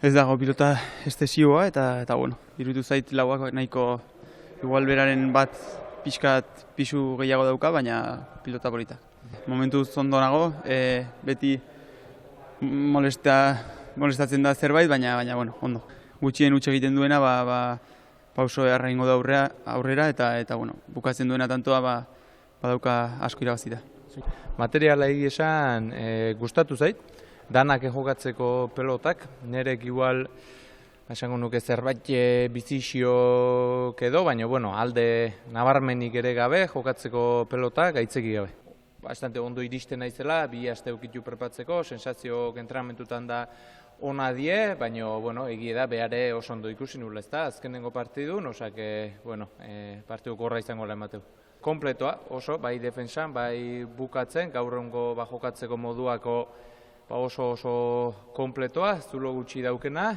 Ez dago pilota estesioa eta bueno, iruditu zait lauak nahiko igual beraren bat pixkat pisu gehiago dauka, baina pilota polita. Momentuz ondo nago, beti molestatzen da zerbait, baina bueno, ondo. Gutxien huts egiten duena, pauso beharra ingo da aurrera eta bueno, bukatzen duena tantoa badauka asko irabazita. Materiala esan gustatu zait, danak jokatzeko pelotak, nerek igual esango nuke zerbait bizixiok edo, baina bueno, alde nabarmenik ere gabe jokatzeko pelotak gaitzeki gabe. Bastante ondo iristen naizela, 2 aste ukitu prepatzeko, sensazioak entrenamentutan da ona die, baina bueno, egia da behare oso ondo ikusi nula, ezta? Azkenengo partidun, osak bueno, partidu gorra izango la emateu. Kompletoa oso, bai defensan, bai bukatzen, gaur egungo jokatzeko moduako oso kompletoa, zulo gutxi daukena,